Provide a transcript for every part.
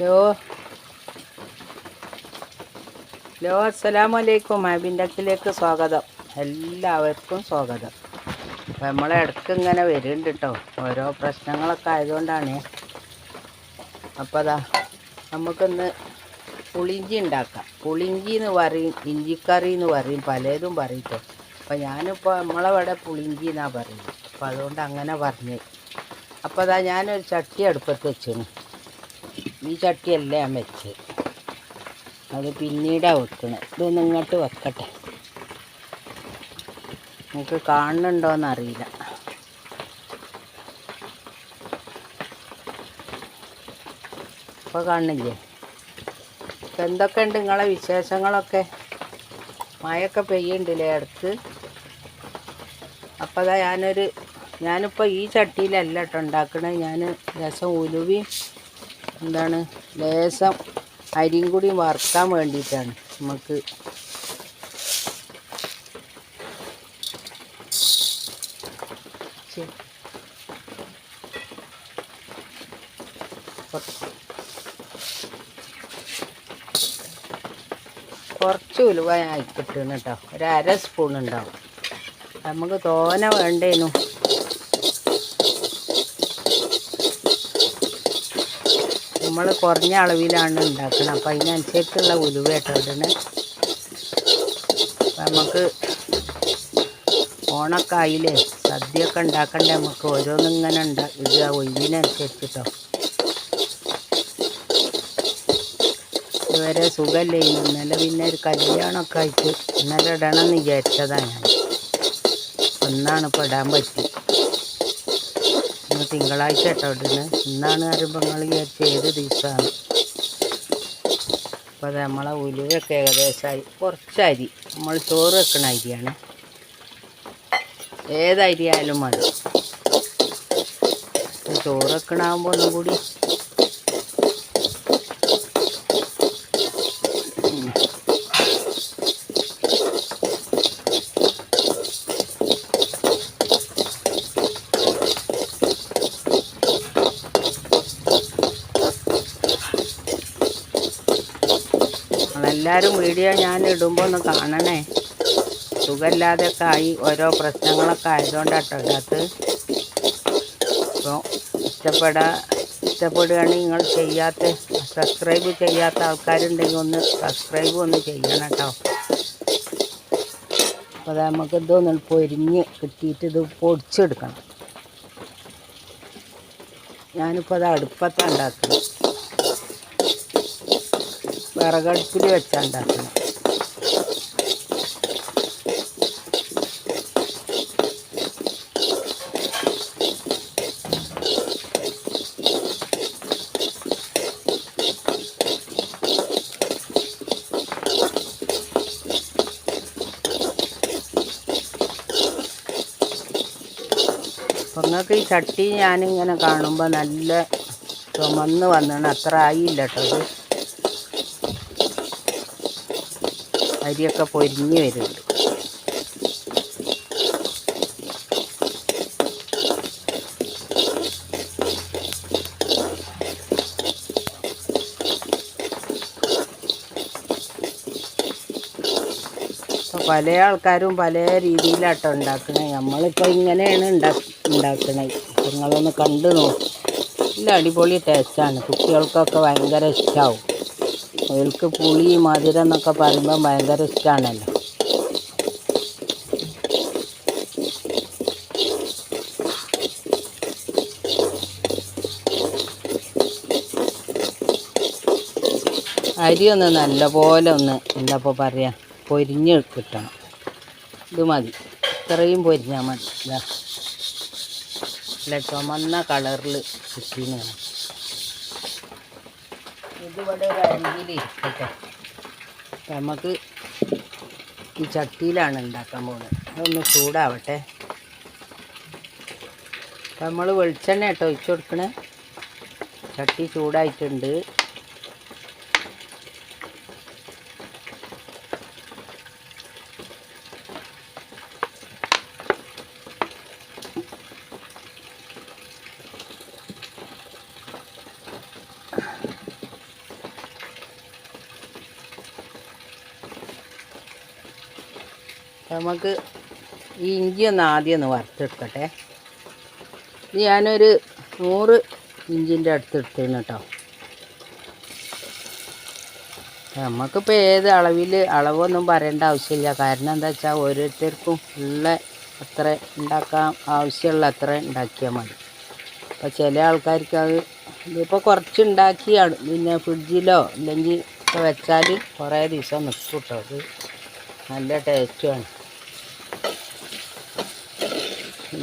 Hello hello അസ്സലാമലൈക്കും. മാബിൻ്റെക്കിലേക്ക് സ്വാഗതം. എല്ലാവർക്കും സ്വാഗതം. അപ്പം നമ്മളെ ഇടയ്ക്ക് ഇങ്ങനെ വരുന്നുണ്ട് കേട്ടോ, ഓരോ പ്രശ്നങ്ങളൊക്കെ ആയതുകൊണ്ടാണ്. അപ്പോൾ അതാ നമുക്കിന്ന് പുളിഞ്ചി ഉണ്ടാക്കാം. പുളിഞ്ചി എന്ന് പറയും, ഇഞ്ചിക്കറി എന്ന് പറയും, പലതും പറയും കേട്ടോ. അപ്പോൾ ഞാനിപ്പോൾ നമ്മളവിടെ പുളിഞ്ചി എന്നാണ് പറയുന്നത്. അപ്പോൾ അതുകൊണ്ട് അങ്ങനെ പറഞ്ഞ്. അപ്പോൾ അതാ ഞാനൊരു ചട്ടി അടുപ്പത്ത് വെച്ചിരുന്നു. ഈ ചട്ടിയല്ല ഞാൻ വെച്ച്, അത് പിന്നീടാണ് വെക്കണത്. ഇതൊന്ന് ഇങ്ങോട്ട് വെക്കട്ടെ. നിങ്ങൾക്ക് കാണുന്നുണ്ടോയെന്നറിയില്ല. ഇപ്പോൾ കാണുന്നില്ലേ? ഇപ്പം എന്തൊക്കെയുണ്ട് നിങ്ങളെ വിശേഷങ്ങളൊക്കെ? മഴയൊക്കെ പെയ്യുന്നുണ്ടല്ലേ ഇടയ്ക്ക്? അപ്പോൾ അതാ ഞാനിപ്പോൾ ഈ ചട്ടിയിലല്ല കേട്ടോ ഉണ്ടാക്കണത്. ഞാൻ ലേശം ഉലുവയും ലേശം അരിയും കൂടി വറുക്കാൻ വേണ്ടിയിട്ടാണ്. നമുക്ക് കുറച്ച് ഉലുവ ഞാൻ കിട്ടുന്നു കേട്ടോ, ഒരു അര സ്പൂൺ ഉണ്ടാവും. നമുക്ക് തോനെ വേണ്ടേനു. നമ്മൾ കുറഞ്ഞ അളവിലാണ് ഉണ്ടാക്കുന്നത്. അപ്പം അതിനനുസരിച്ചുള്ള ഉലുവ കേട്ടോ ഇടണേ. അപ്പം നമുക്ക് ഓണക്കായില്ലേ, സദ്യയൊക്കെ ഉണ്ടാക്കണ്ടേ, നമുക്ക് ഓരോന്നിങ്ങനെ ഇടുക ഒഴിവിനനുസരിച്ചിട്ടോ. ഇതുവരെ സുഖമല്ലേ ഇന്നലെ, പിന്നെ ഒരു കല്യാണമൊക്കെ ആയിട്ട് ഇന്നലെ ഇടണമെന്ന് വിചാരിച്ചതാണ് ഞാൻ. ഒന്നാണ് ഇപ്പോൾ ഇടാൻ പറ്റി. ഇന്ന് തിങ്കളാഴ്ച കേട്ടോ ഇടുന്നത്. ഇന്നാണ് പറയുമ്പോൾ നിങ്ങൾ വിചാരിച്ച ഏത് ദിവസമാണ്. അപ്പോൾ അത് നമ്മളെ ഉലുവയൊക്കെ ഏകദേശമായി. കുറച്ച് അരി, നമ്മൾ ചോറ് വെക്കണ അരിയാണ്, ഏതരിയായാലും മതി. ചോറ് വെക്കണാകുമ്പോൾ ഒന്നും കൂടി എല്ലാവരും വീഡിയോ ഞാൻ ഇടുമ്പോൾ ഒന്ന് കാണണേ. സുഖമില്ലാതെയൊക്കെ ആയി, ഓരോ പ്രശ്നങ്ങളൊക്കെ ആയതുകൊണ്ടാട്ടോ ഇടാത്ത. അപ്പോൾ ഇഷ്ടപ്പെടുകയാണെങ്കിൽ നിങ്ങൾ സബ്സ്ക്രൈബ് ചെയ്യാത്ത ആൾക്കാരുണ്ടെങ്കിൽ ഒന്ന് സബ്സ്ക്രൈബ് ഒന്ന് ചെയ്യണം കേട്ടോ. അപ്പോൾ അത് നമുക്ക് ഇതൊന്ന് പൊരിഞ്ഞ് കിട്ടിയിട്ട് ഇത് പൊടിച്ചെടുക്കണം. ഞാനിപ്പോൾ അത് അടുപ്പത്താണ് ഉണ്ടാക്കുന്നത്, വിറകടുപ്പിൽ വെച്ചാൽ ഉണ്ടാക്കണം. അപ്പം നിങ്ങൾക്ക് ഈ ചട്ടി ഞാനിങ്ങനെ കാണുമ്പോൾ നല്ല ചുമന്ന് വന്നാണ്. അത്ര ആയില്ല കേട്ടോ. അത് അരിയൊക്കെ പൊരിഞ്ഞ് വരുന്നുണ്ട്. അപ്പോൾ പല ആൾക്കാരും പല രീതിയിലാട്ടോ ഉണ്ടാക്കണേ. നമ്മളിപ്പോൾ ഇങ്ങനെയാണ് ഉണ്ടാക്കണേ. നിങ്ങളൊന്ന് കണ്ടു നോക്കും. നല്ല അടിപൊളി ടേസ്റ്റാണ്. കുട്ടികൾക്കൊക്കെ ഭയങ്കര ഇഷ്ടമാവും. അവർക്ക് പുളി മധുരം എന്നൊക്കെ പറയുമ്പോൾ ഭയങ്കര ഇഷ്ടമാണല്ലോ. അരി ഒന്ന് നല്ലപോലെ ഒന്ന് എന്താപ്പോൾ പറയുക, പൊരിഞ്ഞ് കിട്ടണം. ഇത് മതി, ഇത്രയും പൊരിഞ്ഞാൽ മതി. ഇതാ അല്ല, ചുമന്ന കളറിൽ കിട്ടിയെന്നാണ്. ഇതിവിടെ ഒരു അരിയിൽ ഇരിക്കട്ടെ. നമുക്ക് ഈ ചട്ടിയിലാണ് ഉണ്ടാക്കാൻ പോകുന്നത്. അതൊന്ന് ചൂടാവട്ടെ. അപ്പം നമ്മൾ വെളിച്ചെണ്ണ കേട്ടോ ഒഴിച്ച് കൊടുക്കണേ. ചട്ടി ചൂടായിട്ടുണ്ട്. നമുക്ക് ഈ ഇഞ്ചി ഒന്ന് ആദ്യം ഒന്ന് വറുത്തെടുക്കട്ടെ. ഇത് ഞാനൊരു 100 ഇഞ്ചിൻ്റെ അടുത്ത് എടുത്തേന് കേട്ടോ. നമുക്കിപ്പോൾ ഏത് അളവൊന്നും പറയേണ്ട ആവശ്യമില്ല. കാരണം എന്താ വെച്ചാൽ ഓരോരുത്തർക്കും ഉള്ള അത്ര ഉണ്ടാക്കാൻ ആവശ്യമുള്ള അത്ര ഉണ്ടാക്കിയാൽ മതി. അപ്പോൾ ചില ആൾക്കാർക്ക് അത് ഇതിപ്പോൾ കുറച്ച് ഉണ്ടാക്കിയാണ് പിന്നെ ഫ്രിഡ്ജിലോ അല്ലെങ്കിൽ ഒക്കെ വെച്ചാൽ കുറേ ദിവസം നിൽക്കും കേട്ടോ. അത് നല്ല ടേസ്റ്റുമാണ്.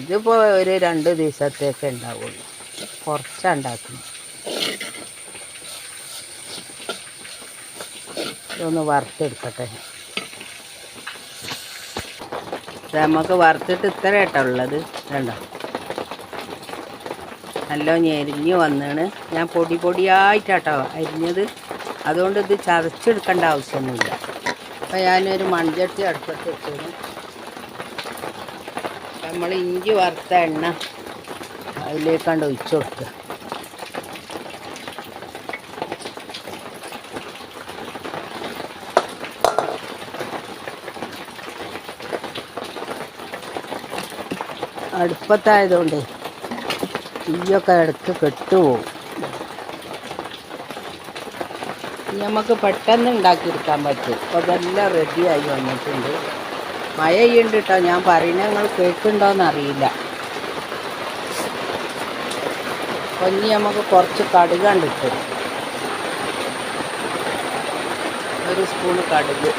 ഇതിപ്പോൾ ഒരു 2 ദിവസത്തേക്ക് ഉണ്ടാവുള്ളൂ. കുറച്ചാണ് ഉണ്ടാക്കുന്നത്. ഇതൊന്ന് വറുത്തെടുക്കട്ടെ. നമുക്ക് വറുത്തിട്ട് ഇത്ര കേട്ടോ ഉള്ളത്. വേണ്ട നല്ല ഞെരിഞ്ഞ് വന്നാണ്. ഞാൻ പൊടിയായിട്ടാട്ടോ അരിഞ്ഞത്. അതുകൊണ്ട് ഇത് ചതച്ചെടുക്കേണ്ട ആവശ്യമൊന്നുമില്ല. അപ്പോൾ ഞാനൊരു മൺചട്ടി അടുപ്പത്ത് വെച്ചത്. നമ്മൾ ഇഞ്ചി വറുത്ത എണ്ണ അതിലേക്കാണ്ട് ഒഴിച്ചു കൊടുക്കുക. അടുപ്പത്തായതുകൊണ്ട് തീയൊക്കെ ഇടയ്ക്ക് കെട്ടുപോകും. നമുക്ക് പെട്ടെന്ന് ഉണ്ടാക്കിയെടുക്കാൻ പറ്റും. അപ്പോൾ അതെല്ലാം റെഡിയായി വന്നിട്ടുണ്ട്. മഴ ചെയ്യുന്നുണ്ട് കേട്ടോ. ഞാൻ പറയുന്നത് നിങ്ങൾ കേൾക്കുന്നുണ്ടോയെന്നറിയില്ല. അപ്പോൾ ഇനി നമുക്ക് കുറച്ച് കടുക് കണ്ടിട്ട് 1 സ്പൂണ് കടുക്.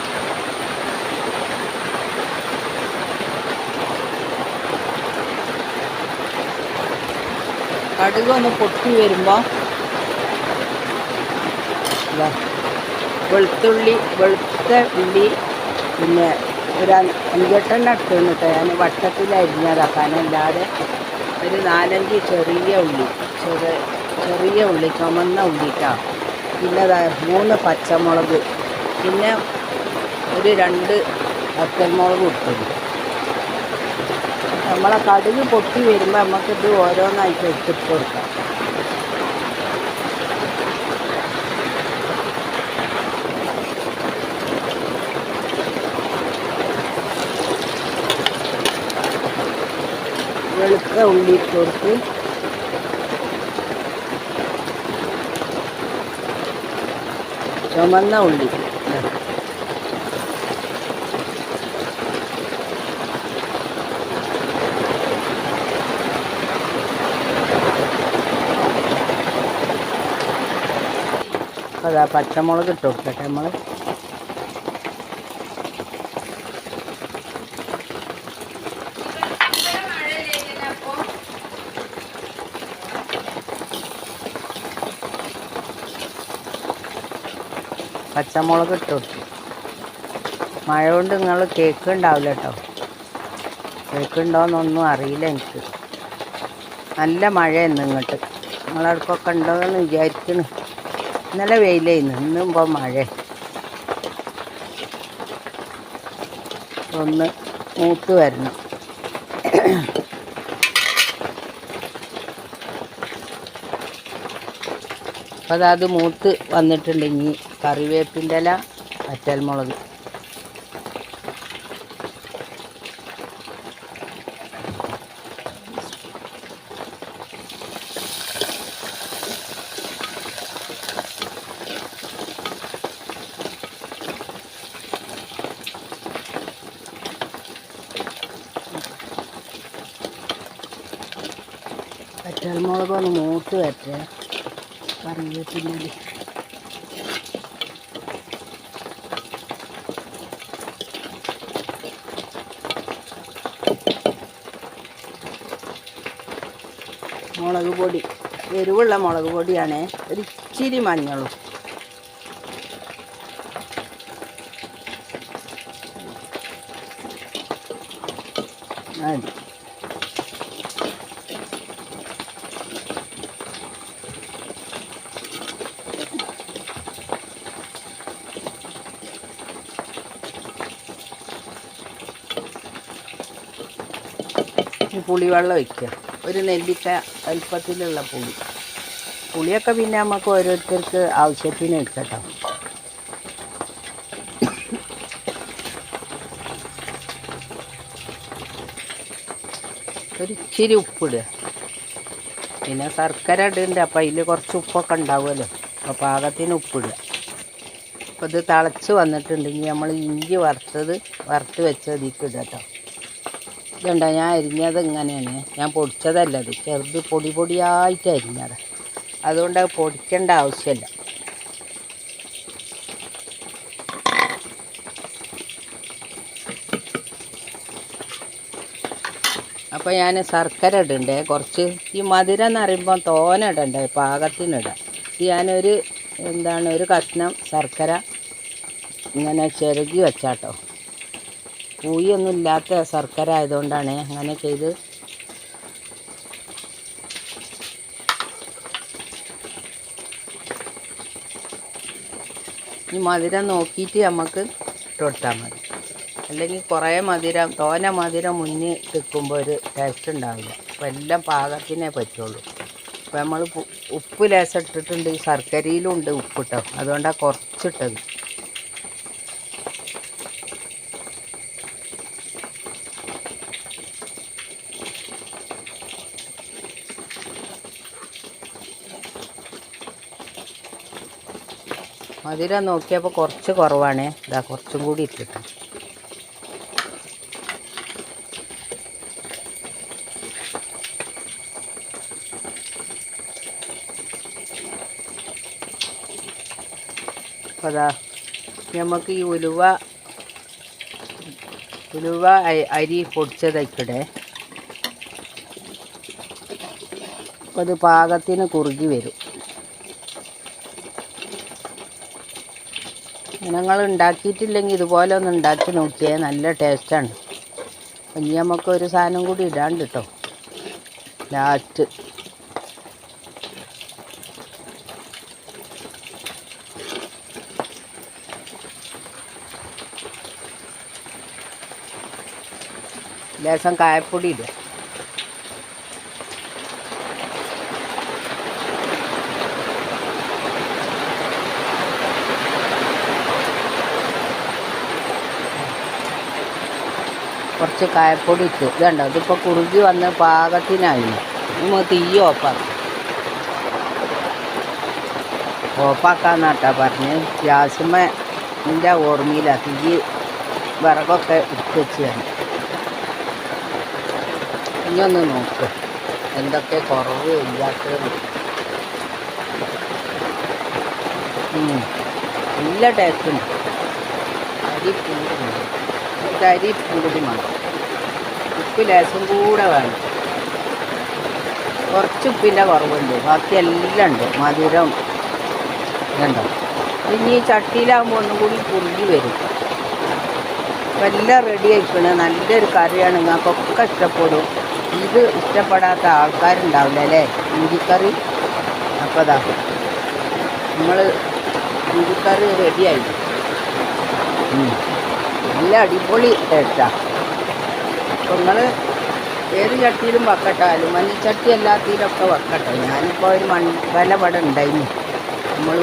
കടുക് ഒന്ന് പൊട്ടി വരുമ്പോൾ വെളുത്ത ഉള്ളി പിന്നെ ഒരു 5-8 എടുത്തു കേട്ടോ. ഞാൻ വട്ടത്തിൽ അരിഞ്ഞതാക്കാനല്ലാതെ ഒരു 4-5 ചെറിയ ഉള്ളി ചുമന്ന ഉള്ളിട്ടോ. പിന്നെ 3 പച്ചമുളക്, പിന്നെ ഒരു 2 വറ്റൽമുളക് ഇട്ടു. നമ്മളെ കടുക് പൊട്ടി വരുമ്പോൾ നമുക്കിത് ഓരോന്നായിട്ട് എടുത്തിട്ട് കൊടുക്കാം. വെളുത്ത ഉള്ളി ഇട്ട് കൊടുത്ത് ചുമന്ന ഉള്ളി അതാ പച്ചമുളക് ഇട്ട് കൊടുക്കട്ടെ. നമ്മൾ പച്ചമുളക് ഇട്ട് കൊടുത്തു. മഴ കൊണ്ട് നിങ്ങൾ കേൾക്കുന്നുണ്ടാവില്ല കേട്ടോ. കേൾക്കുന്നുണ്ടോയെന്നൊന്നും അറിയില്ല എനിക്ക്. നല്ല മഴയെന്ന് ഇങ്ങോട്ട്. നിങ്ങളടുക്കൊക്കെ ഉണ്ടോയെന്ന് വിചാരിക്കുന്നു. ഇന്നലെ വെയിലായിരുന്നു, ഇന്നും ഇപ്പോൾ മഴ. ഒന്ന് മൂത്ത് വരണം. അപ്പോൾ അത് മൂത്ത് വന്നിട്ടുണ്ടെങ്കിൽ കറിവേപ്പിൻ്റെ ഇല, വറ്റൽമുളക്, വറ്റൽമുളക് ഒന്ന് മൂത്ത് വരട്ടെ. കറിവേപ്പിൻ്റെ ഇല മുളക് പൊടി, എരിവുള്ള മുളക് പൊടിയാണ്. ഒരു ഇച്ചിരി മഞ്ഞളും. മതി. പുളിവെള്ളം ഒഴിക്കുക. ഒരു നെല്ലിക്ക വലുപ്പത്തിലുള്ള പുളിയൊക്കെ പിന്നെ നമുക്ക് ഓരോരുത്തർക്ക് ആവശ്യത്തിന് എടുക്കട്ടോ. ഒരു ഇച്ചിരി ഉപ്പിടുക. പിന്നെ ശർക്കര ഇടുന്നുണ്ട്, അപ്പോൾ അതിൽ കുറച്ച് ഉപ്പൊക്കെ ഉണ്ടാവുമല്ലോ, അപ്പോൾ പാകത്തിന് ഉപ്പിടുക. അപ്പോൾ ഇത് തിളച്ച് വന്നിട്ടുണ്ടെങ്കിൽ നമ്മൾ ഇഞ്ചി വറുത്ത് വെച്ചത് ഇതിലേക്ക് ഇടുക കേട്ടോ. ഇതുണ്ടോ, ഞാൻ അരിഞ്ഞത് ഇങ്ങനെയാണ്, ഞാൻ പൊടിച്ചതല്ല, ഇത് ചെറുത് പൊടിയായിട്ട് അരിഞ്ഞത്, അതുകൊണ്ട് അത് പൊടിക്കേണ്ട ആവശ്യമില്ല. അപ്പോൾ ഞാൻ ശർക്കര ഇടണ്ടേ കുറച്ച്. ഈ മധുരം എന്ന് പറയുമ്പോൾ തോനെ ഇടണ്ടേ, പാകത്തിനിടാം. ഞാനൊരു ഒരു കഷ്ണം ശർക്കര ഇങ്ങനെ ചിരകി വെച്ചാട്ടോ. പൂയൊന്നും ഇല്ലാത്ത ശർക്കര ആയതുകൊണ്ടാണ് അങ്ങനെ ചെയ്ത്. ഈ മധുരം നോക്കിയിട്ട് നമുക്ക് ഇട്ട് കൊടുത്താൽ മതി. അല്ലെങ്കിൽ കുറേ തോനെ മധുരം മുന്നിൽ നിൽക്കുമ്പോൾ ഒരു ടേസ്റ്റ് ഉണ്ടാവില്ല. അപ്പോൾ എല്ലാം പാകത്തിനേ പറ്റുള്ളൂ. അപ്പോൾ നമ്മൾ ഉപ്പ് ലേശം ഇട്ടിട്ടുണ്ട്, ഈ ശർക്കരയിലും ഉണ്ട് ഉപ്പിട്ടോ, അതുകൊണ്ടാണ് കുറച്ചിട്ടത്. മധുരം നോക്കിയപ്പോൾ കുറച്ച് കുറവാണ്, ഇതാ കുറച്ചും കൂടി ഇട്ടിട്ട്. അപ്പോൾ അതാ നമുക്ക് ഈ ഉലുവ അരി പൊടിച്ചതയ്ക്കിടെ. അപ്പോൾ അത് പാകത്തിന് കുറുകി വരും. നിങ്ങൾ ഉണ്ടാക്കിയിട്ടില്ലെങ്കിൽ ഇതുപോലെ ഒന്ന് ഉണ്ടാക്കി നോക്കിയേ, നല്ല ടേസ്റ്റാണ്. ഇനി നമുക്ക് ഒരു സാധനം കൂടി ഇടാണ്ട് കേട്ടോ ലാസ്റ്റ്. ലേശം കായപ്പൊടി ഇടുക. കുറച്ച് കായപ്പൊടി ഇട്ടു. ഇതുണ്ടോ, ഇതിപ്പോൾ കുറുകി വന്ന് പാകത്തിനായില്ല. നമ്മൾ തീ ഓഫാക്കാന്നാട്ടാ പറഞ്ഞ്. ഗ്യാസുമ്മേൻ്റെ ഓർമ്മയിലാണ് തീ വിറകൊക്കെ ഇട്ട് വെച്ചാണ്. ഇനിയൊന്ന് നോക്ക് എന്തൊക്കെ കുറവ് ഇല്ലാത്തത്. നല്ല ടേസ്റ്റുണ്ട്. അരി കൂടി വേണം, ഉപ്പ് ലേശം കൂടെ വേണം. കുറച്ച് ഉപ്പിൻ്റെ കുറവുണ്ട്, ബാക്കി എല്ലാം ഉണ്ട്. മധുരം ഇതുണ്ടോ. ഇനി ഈ ചട്ടിയിലാകുമ്പോൾ ഒന്നും കൂടി കുറുകി വരും. അപ്പം എല്ലാം റെഡി ആയിക്കണേ. നല്ലൊരു കറിയാണ്, നിങ്ങൾക്കൊക്കെ ഇഷ്ടപ്പെടും. ഇത് ഇഷ്ടപ്പെടാത്ത ആൾക്കാരുണ്ടാവില്ല അല്ലേ, ഇഞ്ചിക്കറി. അപ്പോൾ അതാ നമ്മൾ ഇഞ്ചിക്കറി റെഡിയായി. നല്ല അടിപൊളി ടേസ്റ്റാണ്. അപ്പോൾ നിങ്ങൾ ഏത് ചട്ടിയിലും വെക്കട്ടാലും, മഞ്ഞച്ചട്ടി എല്ലാത്തിലൊക്കെ വെക്കട്ടെ. ഞാനിപ്പോൾ ഒരു മൺകല ഇവിടെ ഉണ്ടായിരുന്നു, നമ്മൾ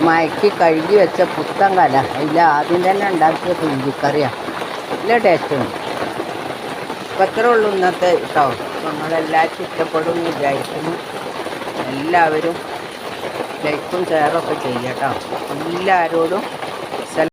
മയക്കി കഴുകി വെച്ച പുത്തൻ കല, അതിൽ ആദ്യം തന്നെ ഉണ്ടാക്കിയ ഇഞ്ചിക്കറിയാണ്. നല്ല ടേസ്റ്റുണ്ട്. അപ്പോൾ അത്രേ ഉള്ളൂ ഇന്നത്തെ കേട്ടോ. അപ്പോൾ നിങ്ങളെല്ലാവർക്കും ഇഷ്ടപ്പെടും എന്ന് വിചാരിക്കുന്നു. എല്ലാവരും ലൈക്കും ഷെയറൊക്കെ ചെയ്യാം കേട്ടോ. എല്ലാവരോടും